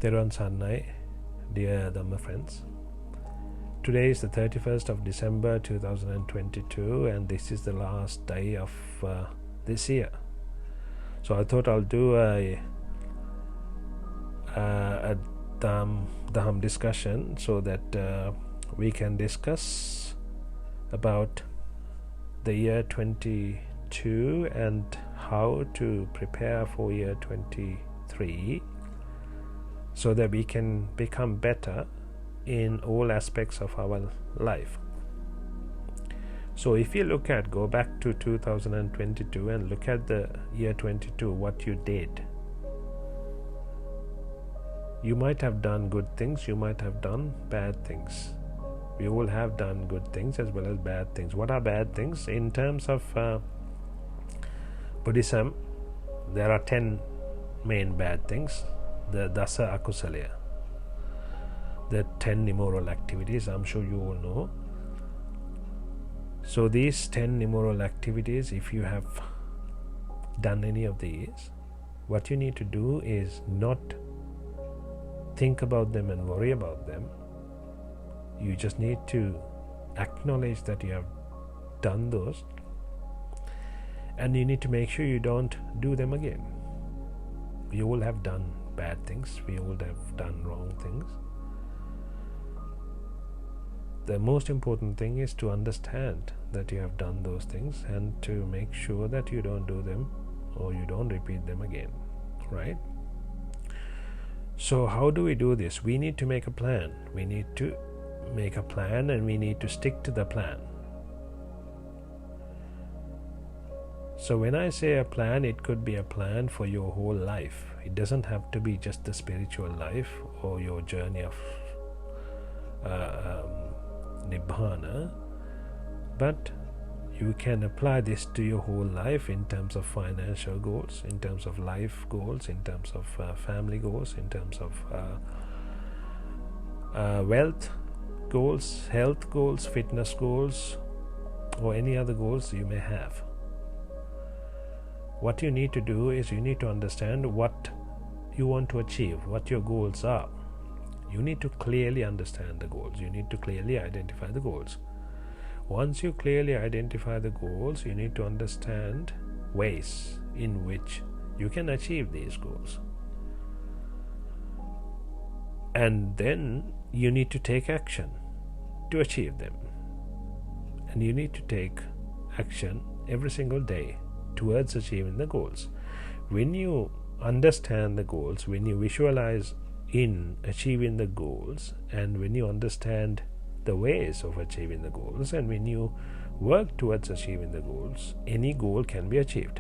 Teruvan Sannai, dear Dhamma friends. Today is the 31st of December 2022 and this is the last day of this year. So I thought I'll do a Dham discussion so that we can discuss about the year 22 and how to prepare for year 23 so that we can become better in all aspects of our life. So if you go back to 2022 and look at the year 22, what you did. You might have done good things, you might have done bad things. We all have done good things as well as bad things. What are bad things? In terms of Buddhism, there are 10 main bad things. The Dasa Akusalaya, the 10 immoral activities, I'm sure you all know. So these 10 immoral activities, if you have done any of these, what you need to do is not think about them and worry about them. You just need to acknowledge that you have done those, and you need to make sure you don't do them again. We all have done bad things, we all have done wrong things. The most important thing is to understand that you have done those things and to make sure that you don't do them or you don't repeat them again, right? So how do we do this? We need to make a plan. We need to make a plan and we need to stick to the plan. So when I say a plan, it could be a plan for your whole life. It doesn't have to be just the spiritual life or your journey of Nibbhana, but you can apply this to your whole life in terms of financial goals, in terms of life goals, in terms of family goals, in terms of wealth goals, health goals, fitness goals, or any other goals you may have. What you need to do is you need to understand what you want to achieve, what your goals are. You need to clearly understand the goals. You need to clearly identify the goals. Once you clearly identify the goals, you need to understand ways in which you can achieve these goals. And then you need to take action to achieve them. And you need to take action every single day towards achieving the goals. When you understand the goals, when you visualize in achieving the goals, and when you understand the ways of achieving the goals, and when you work towards achieving the goals, any goal can be achieved.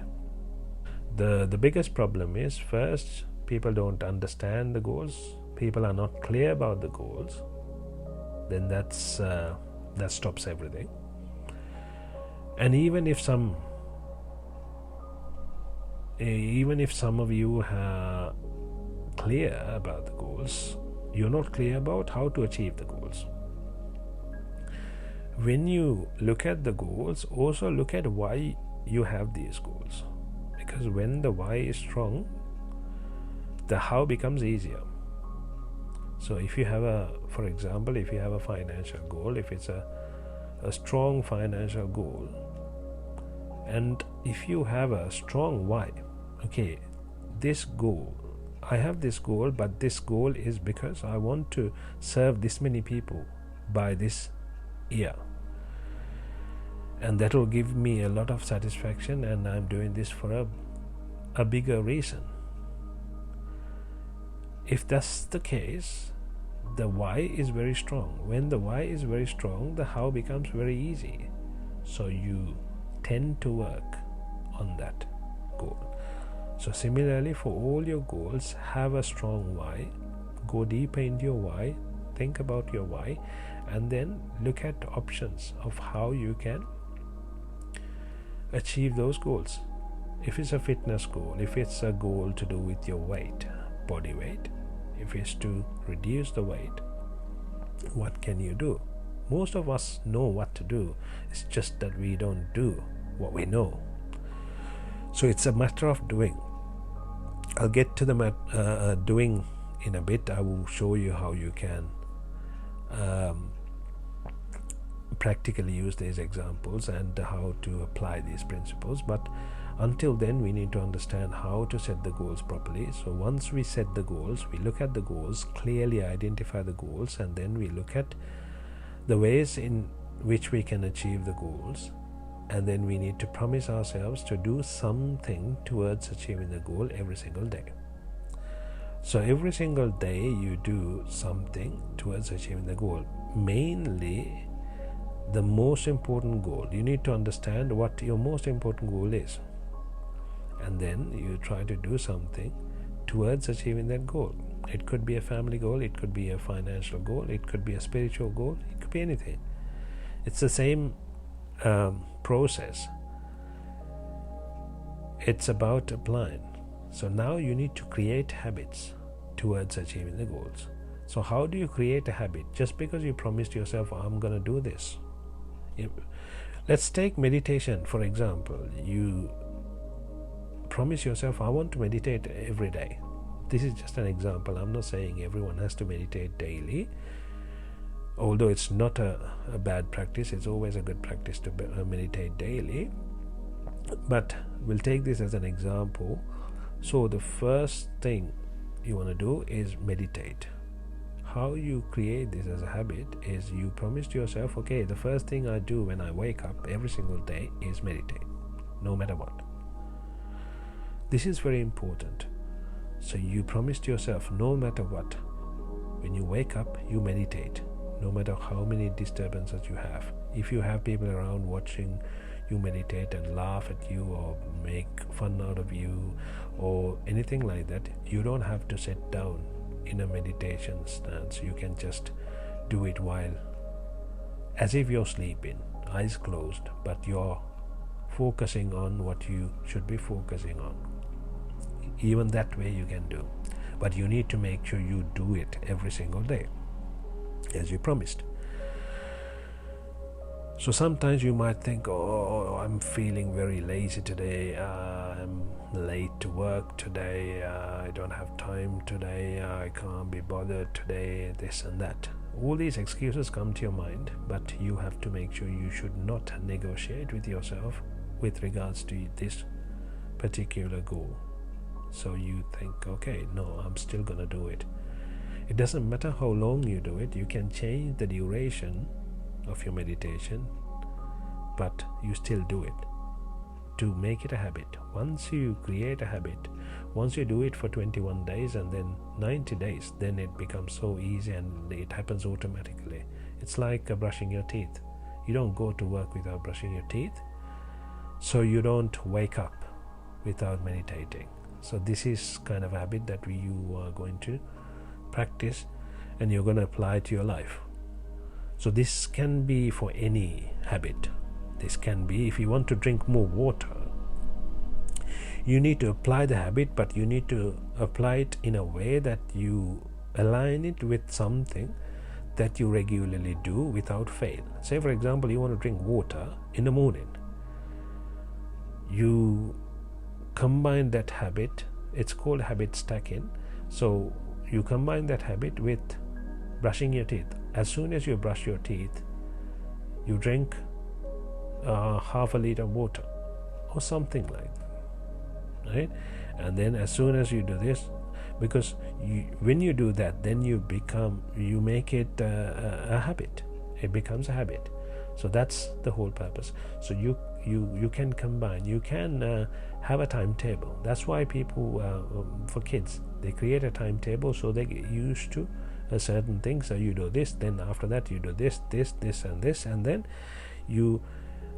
The biggest problem is, first, people don't understand the goals. People are not clear about the goals. Then that stops everything. And even if some of you are clear about the goals, you're not clear about how to achieve the goals. When you look at the goals, also look at why you have these goals, because when the why is strong, the how becomes easier. So if you have for example, if you have a financial goal, if it's a strong financial goal, and if you have a strong why, okay, this goal, I have this goal, but this goal is because I want to serve this many people by this year, and that will give me a lot of satisfaction, and I'm doing this for a bigger reason. If that's the case, the why is very strong. When the why is very strong, the how becomes very easy. So you tend to work on that goal. So similarly, for all your goals, have a strong why. Go deeper into your why, think about your why, and then look at options of how you can achieve those goals. If it's a fitness goal, if it's a goal to do with your weight, body weight, if it's to reduce the weight, what can you do? Most of us know what to do. It's just that we don't do what we know. So it's a matter of doing. I'll get to the doing in a bit I will show you how you can practically use these examples and how to apply these principles. But until then, we need to understand how to set the goals properly. So once we set the goals, we look at the goals, clearly identify the goals, and then we look at the ways in which we can achieve the goals, and then we need to promise ourselves to do something towards achieving the goal every single day. So every single day you do something towards achieving the goal. Mainly the most important goal. You need to understand what your most important goal is, and then you try to do something towards achieving that goal. It could be a family goal, it could be a financial goal, it could be a spiritual goal, it could be anything. It's the same process. It's about applying. So now you need to create habits towards achieving the goals. So how do you create a habit? Just because you promised yourself, I'm going to do this. Let's take meditation, for example. You promise yourself, I want to meditate every day. This is just an example. I'm not saying everyone has to meditate daily. Although it's not a bad practice, it's always a good practice to meditate daily. But we'll take this as an example. So the first thing you want to do is meditate. How you create this as a habit is you promised yourself, okay, the first thing I do when I wake up every single day is meditate, no matter what. This is very important. So you promised yourself, no matter what, when you wake up, you meditate, no matter how many disturbances you have. If you have people around watching you meditate and laugh at you or make fun out of you or anything like that, you don't have to sit down in a meditation stance. You can just do it while, as if you're sleeping, eyes closed, but you're focusing on what you should be focusing on. Even that way you can do, but you need to make sure you do it every single day as you promised. So sometimes you might think, oh, I'm feeling very lazy today, I'm late to work today, I don't have time today, I can't be bothered today, this and that. All these excuses come to your mind, but you have to make sure you should not negotiate with yourself with regards to this particular goal. So you think, okay, no, I'm still gonna do it. It doesn't matter how long you do it, you can change the duration of your meditation, but you still do it to make it a habit. Once you create a habit, once you do it for 21 days and then 90 days, then it becomes so easy and it happens automatically. It's like brushing your teeth. You don't go to work without brushing your teeth, so you don't wake up without meditating. So this is kind of a habit that you are going to practice and you're going to apply to your life. So this can be for any habit. This can be, if you want to drink more water, you need to apply the habit, but you need to apply it in a way that you align it with something that you regularly do without fail. Say for example, you want to drink water in the morning. You combine that habit, it's called habit stacking. So you combine that habit with brushing your teeth. As soon as you brush your teeth, you drink half a liter of water or something like that, right? And then as soon as you do this, because when you do that, then you make it a habit. It becomes a habit. So that's the whole purpose. So you can combine, you can have a timetable. That's why people, for kids, they create a timetable so they get used to a certain thing. So you do this, then after that you do this, and then you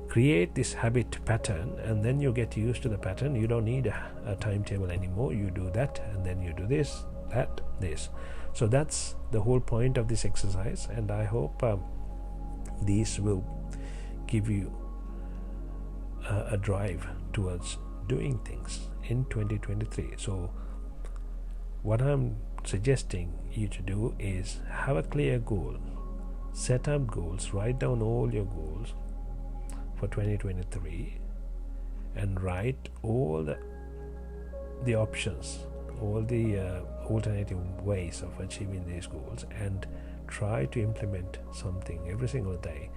create this habit pattern, and then you get used to the pattern. You don't need a timetable anymore. You do that, and then you do this, that, this. So that's the whole point of this exercise, and I hope these will give you a drive towards doing things in 2023. So what I'm suggesting you to do is have a clear goal, set up goals, write down all your goals for 2023 and write all the options all the alternative ways of achieving these goals and try to implement something every single day.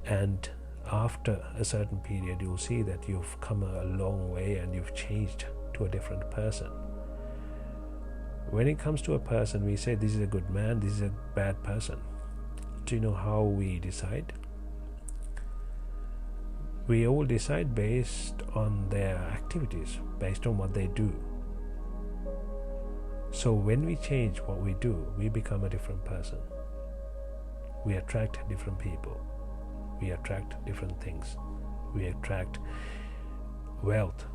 And after a certain period, you'll see that you've come a long way and you've changed to a different person. When it comes to a person, we say this is a good man, this is a bad person. Do you know how we decide? We all decide based on their activities, based on what they do. So when we change what we do, we become a different person. We attract different people. We attract different things. We attract wealth.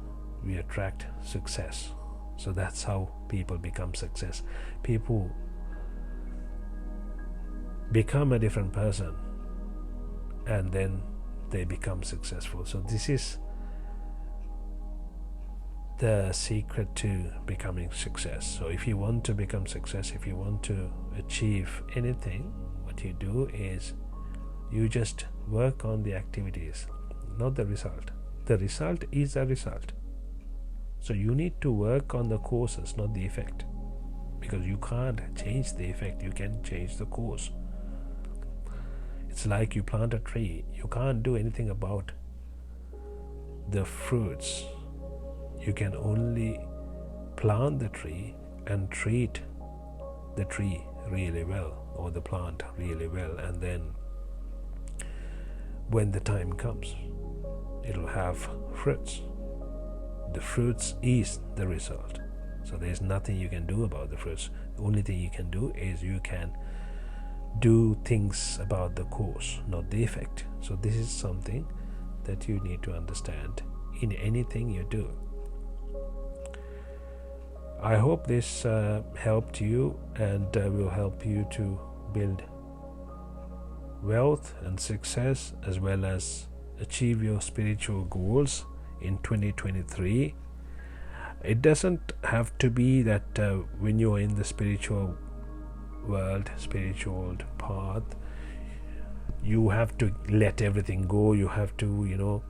We attract success. So that's how people become success. People become a different person and then they become successful. So this is the secret to becoming success. So if you want to become success, if you want to achieve anything, what you do is you just work on the activities, not the result. The result is a result. So you need to work on the causes, not the effect, because you can't change the effect, you can change the cause. It's like you plant a tree, you can't do anything about the fruits. You can only plant the tree and treat the tree really well, or the plant really well, and then when the time comes, it'll have fruits. The fruits is the result. So there's nothing you can do about the fruits. The only thing you can do is you can do things about the cause, not the effect. So this is something that you need to understand in anything you do. I hope this helped you and will help you to build wealth and success, as well as achieve your spiritual goals in 2023. It doesn't have to be that when you're in the spiritual world, spiritual path, you have to let everything go. You have to,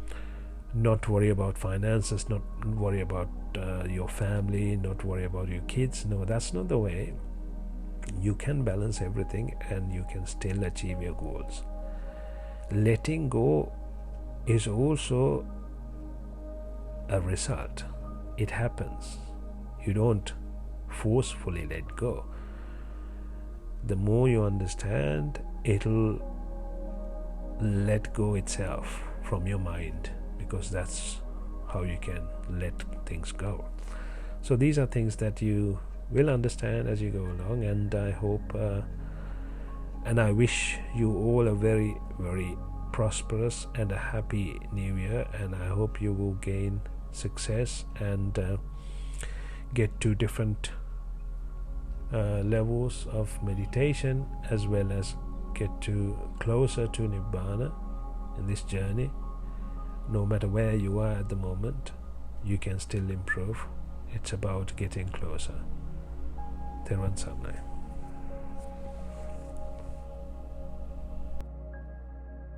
not worry about finances, not worry about your family, not worry about your kids. No, that's not the way. You can balance everything and you can still achieve your goals. Letting go is also a result. It happens. You don't forcefully let go. The more you understand, it'll let go itself from your mind, because that's how you can let things go. So these are things that you will understand as you go along, and I hope and I wish you all a very, very prosperous and a happy new year, and I hope you will gain success and get to different levels of meditation, as well as get to closer to Nibbhana in this journey. No matter where you are at the moment, you can still improve. It's about getting closer. Tervan Sarnai.